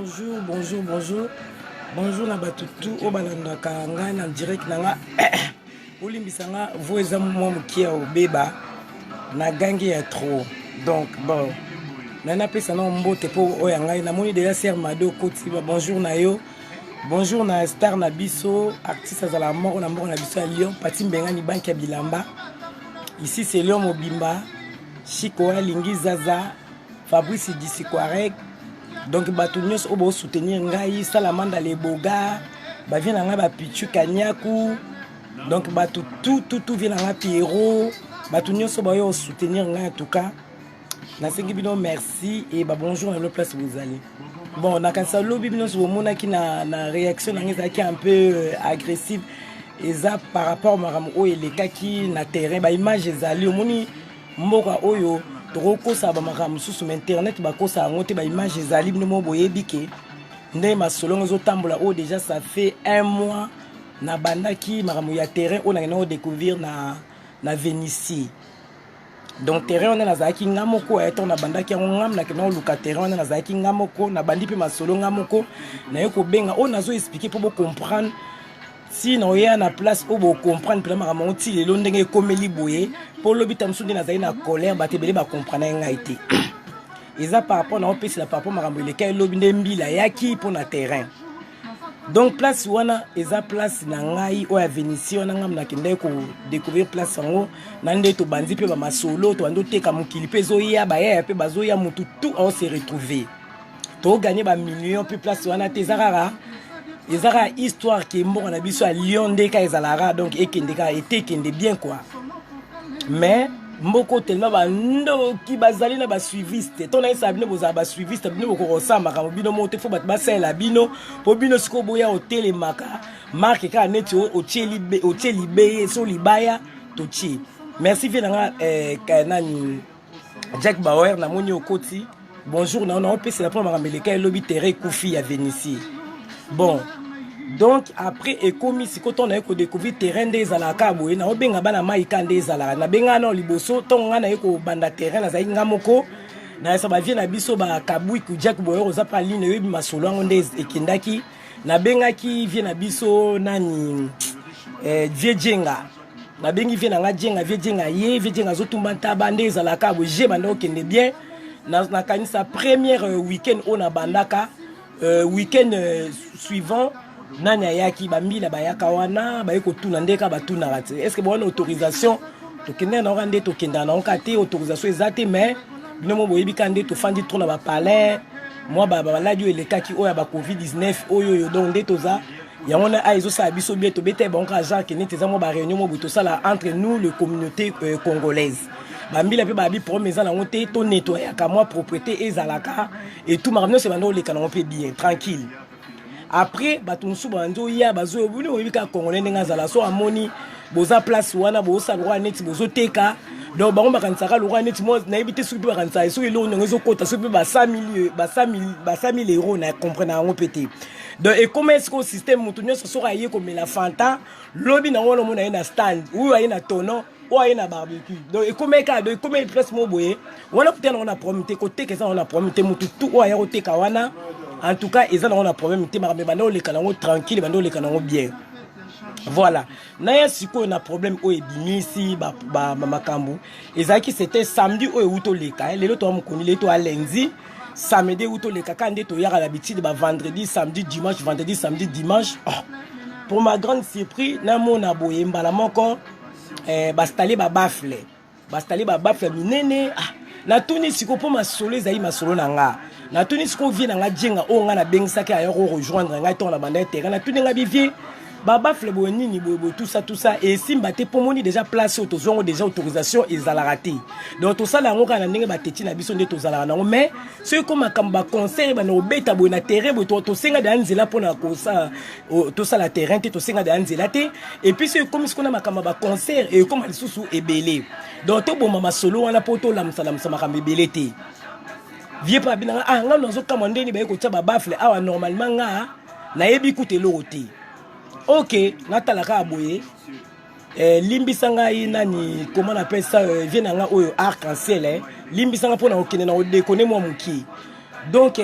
bonjour, bonjour, bonjour. Bonjour na batutu o balanda kanga na direct nanga. Olimbisanga voeza mo mukia obeba na gangi ya trop. Donc bon. Nana pesa na mbote po oyanga na moni déjà ser mado koti bonjour na yo. Bonjour na star na biso, artiste à la mort na biso à Lyon, Pati Mbenga ni banque ya Bilamba. Ici c'est Lyon Mobimba, Chico Lingi Zaza, Fabrice Disikwarek. Donc bato nyos obo soutenir ngai Salamanda les Boga, ba vient nga ba Pichu Kanyaku. Donc bato tout vient nga Pierrot, bato nyos obo yo soutenir ngai en tout cas. Na sengi bino merci et bah bonjour à la place où vous allez. Bon, na kansa lobby bino so mona ki na réaction na qui un peu agressive et ça par rapport maram o eleka ki na terrain ba image ezali omoni mboka oyo toko sa ba maram susu internet ba ko sa ngote ba image ezali bino mo boyebike ndé ma solongo zo tambola o déjà ça fait un mois na bandaki maram ya terrain on a na découvrir na Vénitie. Donc terrain on a nazaki ngamoko eto na bandaki ngam na kena luka terrain on a nazaki ngamoko na bandi pe masolo ngamoko na yeko benga on nazo expliquer pour comprendre si no ya na place pour comprendre pe ma monti lelo ndenge komeli boye pour lobita msundi nazali na colère batebele ba comprendre ngaité. Eza par rapport na opesi la par rapport marambo le kay lobi ndembila yaki pour na terrain. Donc place wana eza place na ngai o ya Vénitie wana ngam na kende ko découvrir place ngo na nde to bandi pe ba masolo to ando teka mukili pe zo ya ba ya pe bazo ya mutu tout on se retrouver to gagner ba millions pe place wana te zarara ezara histoire qui mbo na biso à Lyon de ka ezalara donc ekende ka etekende bien quoi mais mboko tellement ba ndo ki bazali na ba suiviste to na isa bino boza ba suiviste bino ko rosamba ka bino mote fo bat ba sela bino po bino siko boya hotel maka marque ka neti o tieli be so libaya to chi merci venanga kanani Jack Bauer na moni okoti bonjour na on peut c'est la première mbeleka lobby terrain Koufi à Vénitie. Bon donc après ekomi sikoto na eko découvrir terrain des alaka boye na obenga bana maika des alaka na benga na liboso tonga na eko banda terrain na zainga moko na esa ba vie na biso ba kabui ku Jack Boyer oza pa ligne yebi masolo ngonde ekendaki na benga ki vie na biso nani vie jenga na bengi vie na nga jenga vie jenga zotumba ntaba des alaka boye je banda okende bien na kanisa première week-end on bandaka week-end suivant nanya yaki bambila bayaka wana bayeko tuna ndeka batuna rate est-ce que bon autorisation to kende na rande to kenda na nkate autorisation ezate mais bino mo boyebi kande to fandi trop na ba palais moi ba baladi elekaki oya ba covid-19 oyo donc nde toza yango na aizo sa biso bien to bete bon ka genre kene teza mo ba réunion mo buto sala entre nous le communauté congolaise bambila pe ba bi promesa na ngote to nettoyer ka moi propriété ezalaka et tout marno se bando le kana on peut bien tranquille. Après batunsu banzo ya bazo buni obika congolais ndenga zala so amoni boza place wana boza lwa neti bozo teka donc bango bakansaka lwa neti mo na ebité suki bakansa so elo ngezo kota so ba 100 000 euros na comprendre ngo pété donc et comment est-ce que système mutunyo so ra yé comme la fanta lobi na ngolo mona ina stand ou ayi na tono ou ayi na barbecue donc et comment ka donc comment place mo boye wana peut-être on a promis côté que ça on a promis mutu tout ou ayi oteka wana. En tout cas, ils ont un problème. Ils ont les canaux tranquilles, ils ont les canaux bien. Voilà. Naya siko na problème au ebimisi ba makambu. Ezaki c'était samedi au uto leka. Les autres ont connu les to à lundi, samedi uto leka quand to yara l'habitude ba vendredi, samedi, dimanche, vendredi, samedi, dimanche. Oh. Pour ma grande surprise, na mona boye mbala moko bastali ba bafle. Bastali ba bafle minene. Na tuni siko po masolo zayi masolo nanga. Na tuni siko vie nanga jenga o nga na bengisaki ayo rejoindre nga ton na banda terrain na tuni nga bivie baba flebo nini bobo tout ça et simba te pomoni déjà place autorisation déjà autorisation ezala raté donc tout ça la ngoka na ndenge bateti na biso nde tozala na mais ce comme makamba conseil ba no beta bo na terrain bo to senga de anzela pona ko ça tout ça la terrain te to senga de anzela te et puis c'est comme ce qu'on a makamba ba concert et comme ali susu ebele donc to bo mama solo wana poto la msala makamba ebele te vie pa bina nga nozo kamande ni ba ko tsa ba bafle awa normalement nga na yebi kutelo te. Ok, natalaka aboye. Limbisanga nani comment on appelle ça vient nga oyo arc-en-ciel limbi sanga pona okene na odekone mo muki. Donc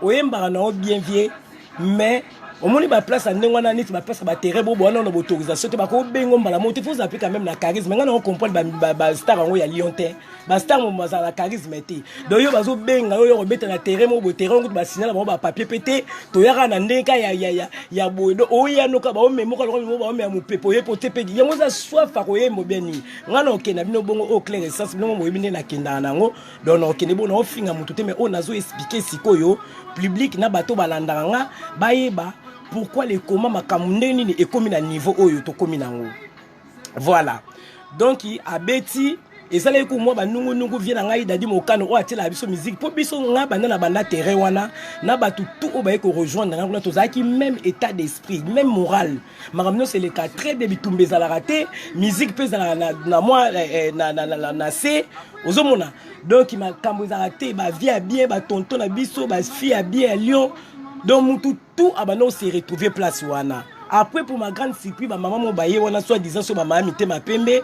oyembaka na bien vieux mais omoni ba place à ndenge wana neti ba place ba terrain bo bona na autorisation te ba ko bengo mbala moto faut appeler quand même na charisme ngana on comprendre ba star ngo ya Lyon te ba star mo maza na charisme te do yo bazo benga yo ko beta na terrain mo bo terrain ko ba signal ba papier pété to yaka na ndeka ya bodo oya no ka ba o memo ka mo ba o me mo pepo ye pote pe yango za soif fa ko ye mo beni ngana okena bino bongo au clair essence bino mo yebine na kenda nango donc okene bo na ofinga mutu te mais on azo expliquer sikoyo public na bato balandanga nga bayeba pourquoi les comment makamundeni ni ekomi na niveau oyo to komi nango voilà donc a beti ezala ko mo ba nungu vient ngai dadi mokano o atela biso musique po biso nga banda na banda terrain wana na batu tout o ba ko rejoindre nga to zaki même état d'esprit même moral makamno c'est le cas très bien bitumbeza la raté musique pesa na moi na c'est ozomona donc makambo za raté ba vie bien ba tonton na biso ba fille bien à Lyon. Donc tout abano s'est retrouvé place wana. Après pour ma grande surprise ba maman mo baye wana soit disant so ba mama mité ma pembe.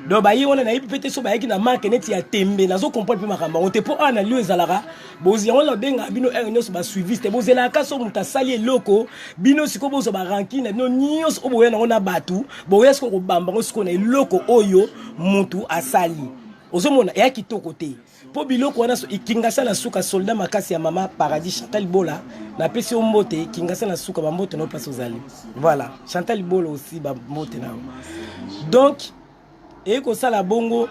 Donc baye wana na ipete so baye ki na marque net ya tembe nazo comprendre pe makamba. On te po ana lieu ezalaka. Bozi on la benga bino ernos ba suivi te bozela ka so muta sali loko bino siko bozo ba rankine no nyos oboya na ona batu boya siko ko bamba ngo siko na loko oyo mutu asali. Ozomona ya kitoko te. Po biloko wana so ikingasa na suka soldat makasi ya mama Paradis Chantal Bola na pesi ombote kingasa na suka ba mbote no place ozali. Voilà, Chantal Bola aussi ba mbote na. Donc eko sala bongo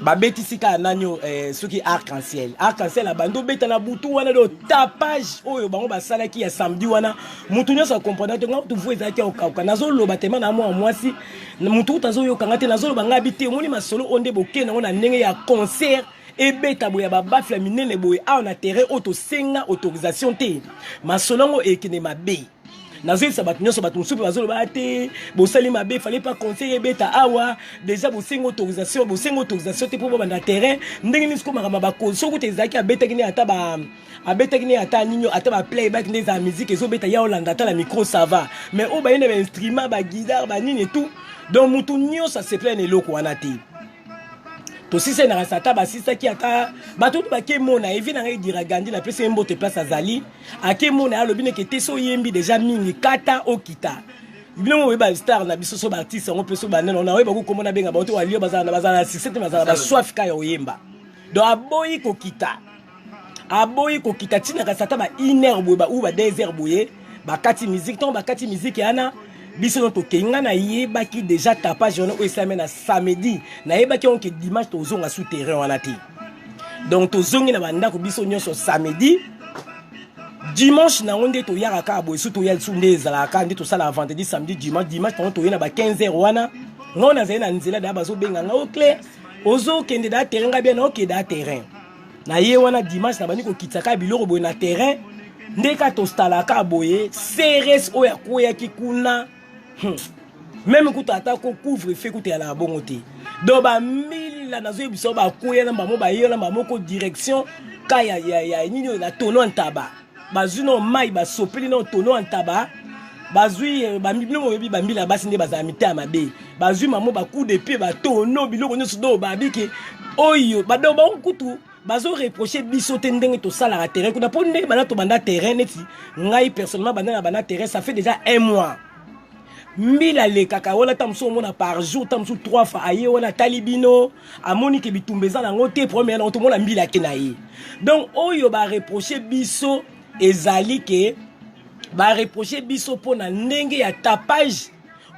ba betisika nanyo soki arc-en-ciel. Arc-en-ciel abando beta na butu wana do tapage oyo bango ba sala ki ya samedi wana mutu nyoso comprendre to ngatu voeza ki okauka nazo loba tema na mwasi mutu tazo yo kangate nazo loba ngabi te moni masolo onde boke na ndenge ya concert et beta boya ba bafla minene boye a on a terrain auto senga autorisation te masolongo ekene mabe nazo sa bat nyoso bat musupe bazolo ba te bo sali mabe fallait pas conseiller beta awa déjà bo senga autorisation te pour ba na terrain ndenge nisko makama ba ko so kuti ezaki abeta kini ata ba abeta kini ata ninyo ata ba playback des a musique ezo beta ya Hollande ata la micro ça va mais o ba yene ba instrument ba guitare ba nini et tout donc mutu nyo ça se plaît eloko wana te to si c'est na rasata ba sisa ki aka ba tout ba ke mona evi na ngai dira gandi na pese mbote place azali ake mona alobi ne ke teso yembi déjà mingi kata okita bino mo ba star na biso so ba artiste on peut so ba nana na we ba ko komona benga ba to walio bazana bazana succès bazana ba soif ka yo yemba do aboyi kokita tina rasata ba 1 heure boye ba ou ba 2 heures boye ba kati musique yana biso to kenga na yeba ki déjà tapage on o semaine na samedi na yeba ki on ke dimanche to zonga souterrain wana ti donc to zongi na banda ko biso nyonso samedi dimanche na onde to yaka ka boy surtout ya sunde zala ka ndi to sala vendredi samedi dimanche to yena ba 15h wana ngona zena nzela da bazo benga nga o clair ozo kende da terrain ga bien ok da terrain na ye wana dimanche na bani ko kitaka biloko boy na terrain ndeka to stala ka boye CRS o ya ko ya kikuna même quand ata ko couvre fait côté à la bonté donc ba mille la nazo biso ba koya na ba mo ba yela ba moko direction ka ya nini na tono antaba ba zuno mai ba sopeli na tono antaba ba zui ba mibino mo bi ba mbila basi nde baza mita mabe ba zui mamo ba coup de pied ba tono biloko nyoso do ba biki oyo ba do ba kutu bazo reprocher biso te ndenge to sala la terrain kuna po ndenge bana to banda terrain neti ngai personnellement banda na bana terrain ça fait déjà 1 mois mbila le kaka wala tamso mona par jour tamso 3 fois aye wana talibino amoni ke bitumbeza na ngote premier na to mona mbila ke na ye donc oyo ba reprocher biso ezali ke ba reprocher biso pona ndenge ya tapage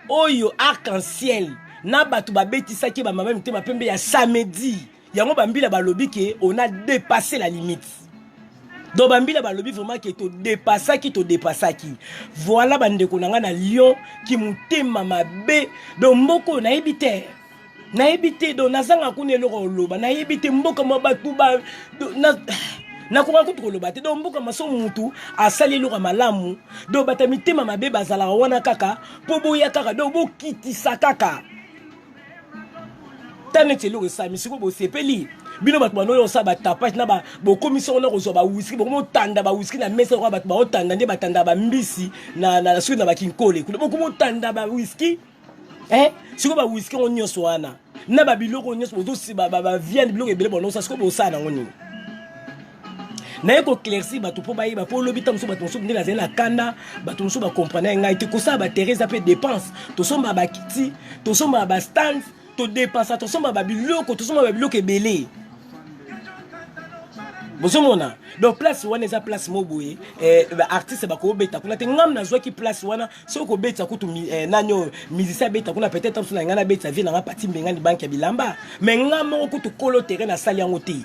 oyo arc-en-ciel na batu ba betisa ki ba mama mite ba pembe ya samedi yango bambila balobi ke on a dépassé la limite. Donc bambila balobi vraiment que to dépassaki. Voilà bande ko nanga na Lyon ki mutema mabe donc mboko na ebite. Na ebite do nazanga kunelo loba na ebite mboka mabatu ba na ko ko loba te donc mboka maso mutu asali lo malamu do batamitema mabe bazala wana kaka po boya kaka do bokitisa kaka. Tanete lo sa misiko bo sepeli bino bat bano yo sa ba tapage na ba bo commission na ko so ba whisky bo mo tanda ba whisky na mesa ko bat ba otanda nde batanda ba mbisi na su na ba kinkole ko bo mo tanda ba whisky siko ba whisky on nyoso wana na ba biloko nyoso bo si ba viande biloko ebele bono sa siko bo sa na ngoni naye ko clairci bato po bayeba po lobita muso bato muso ndela zela kanda bato muso ba comprendre ngai te ko sa ba Teresa pe dépense to somba ba kiti to somba ba stand to dépense to somba ba biloko ebele bozomona donc place wana eza place moboye artiste bako beta kuna te ngam nazwa ki place wana soko beta kutu nanyo musicien beta kuna peut-être msuna ngana beta vie na parti mbengani banque ya bilamba mais ngam kutu kolo terrain na sali yango te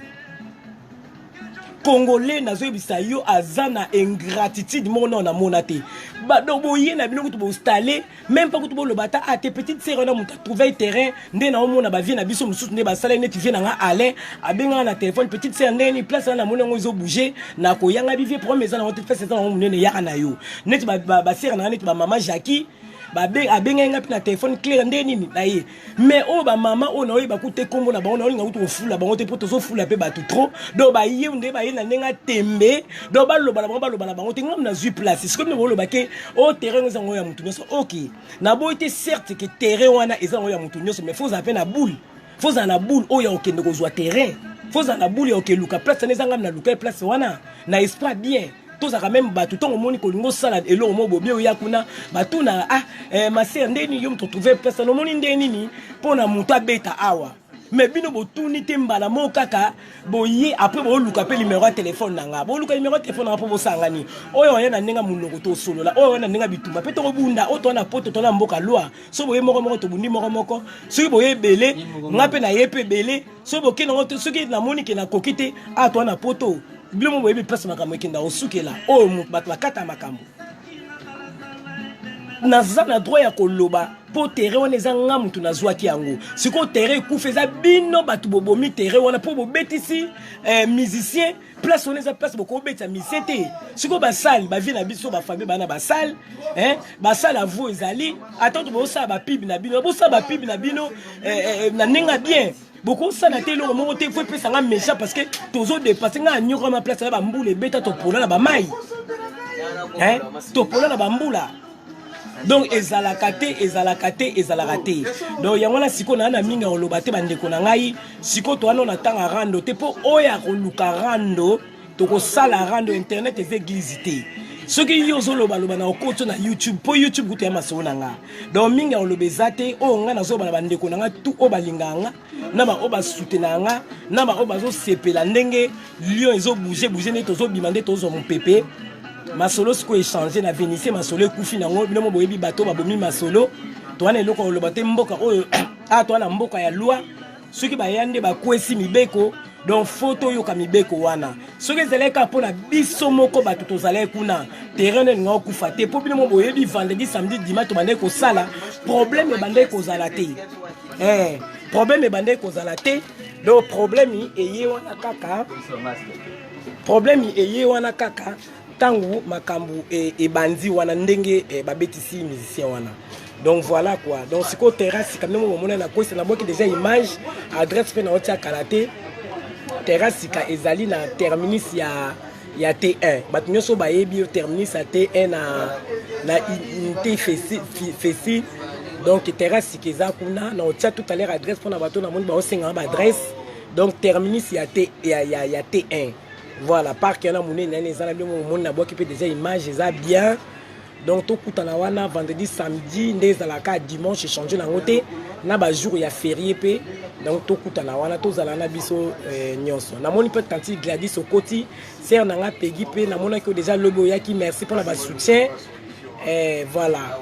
Congolais nazoyebisa yo azana ingratitude mona na mona te ba do boye na bino kutu bo installer même pas kutu bo lobata a tes petites sœurs na muta trouver terrain nde na mona ba vie na biso mususu nde ba sala net vie na nga aller abenga na téléphone petite sœur ndeni place na mona ngo zo bouger na ko yanga bivie premier za na hotel face za na munene ya na yo net ba sœur na net ba maman Jackie abenga nga pina téléphone clair ndeni na ye mais o ba mama o na oyeba kute kombo na bango na olinga kutu ofula bango te poto zo fula pe ba tout trop do ba ye nde ba ye na nenga tembe do ba loba na bango te ngom na zui place c'est comme ne loba ke o terrain ngo ya mutu nyoso OK na bo été certes que terrain wana ezango ya mutu nyoso mais faut appeler na boule faut na boule o ya okende ko zwa terrain faut na boule ya okeluka place na ezanga na luka place wana na espoir bien tous à même battu ton moni kolingo salade et l'homme bobio yakuna batuna ma sœur ndeni yom to trouver personne moni ndeni ni pona muta beta awa mais bino botuni tembala mo kaka boye après bo luka pe numéro de téléphone nanga bo luka numéro de téléphone na po bosangani oyo yana ninga munoko to solo la oyo yana ninga bitumba pe to bunda o to na poto to na mboka loi so boye moko to bundi moko so boye belé ngape na yepe belé so boke na to soki na moni ke na kokite a to na poto Bilo mo place makambo ekenda osukela o bato bakata makambo naza na droit ya koloba po terrain wana eza nga mutu nazwaki yango siko terrain ekufa eza bino bato bobomi terrain wana po bobetisi musicien place wana eza place bokobetisa musicien te siko basali bavie na biso bafamille bana basali basali avo ezali ata to bosala bapibi na bino bosala bapibi na bino na nenga bien beaucoup ça n'a été le moment où il faut passer un méchant parce que tous autres dépasser un numéro ma place là bambou les bêtes to pola la bamai to pola la bambula donc ezalakate donc yango siko na minga olobate bandeko na ngai siko to wana na tanga rando te po oya koluka rando to ko sala rando internet et église te ce qui y a loba na okoto na YouTube po YouTube kutu ya maso na nga donc minga olobezate o nga na zo bana bandeko na nga tu o balinganga na ba o ba soutenanga na ba o ba zo sepela ndenge lion ezo bouger ne tozo bimande tozo mon pépé masolo siko échanger na Vénitieux masolo ekufi nango bino mo boyebi bato ba bomi masolo to wana eloko olobate mboka oyo a to na mboka ya loi soki ba yande ba kwesi mibeko donc photo yo kamibeko wana soki zeleka pona biso moko bato tozalai kuna terrain nga okufa te po bino mo boyebi vendredi samedi dimanche to bande ko sala problème bande ko zala te problème bande ko zala te donc problème eye wana kaka tangu makambu e bandi wana ndenge babetisi musicien wana donc voilà quoi donc siko terrasse quand même on na ko c'est na boki déjà image adresse pe na otia kalaté terrasse ka ezali na terminus ya T1 bato nyoso bayebi terminus ya T1 na unité fesi donc terrasse keza kuna na otia tout à l'heure adresse pour na bato na monde ba osenga ba adresse donc terminus ya T1 voilà parc yana mune na ezala bien monde na boki pe déjà image eza bien donc to kutana wana vendredi samedi ndeza la ka dimanche changer na ngote na ba jour ya férié pe donc to kutana wana to zala na biso nyonso na moni pe tanti Gladys Okoti ser na nga pegi pe na mona que déjà lobo yaki merci pour la soutien voilà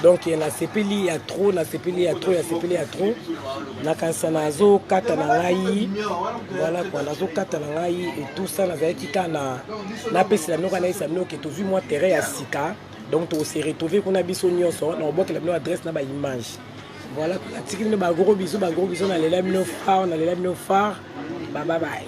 donc na sepeli ya trop na kansa nazo kata na ngai voilà quoi nazo kata na ngai et tout ça na zaki kana na pesi la mnoka na isa mnoka to vu moi terrain ya sika donc to se retrouver kuna biso nyonso na oboka la adresse na ba image voilà tikini ba gros bisous na lela mino phare bye bye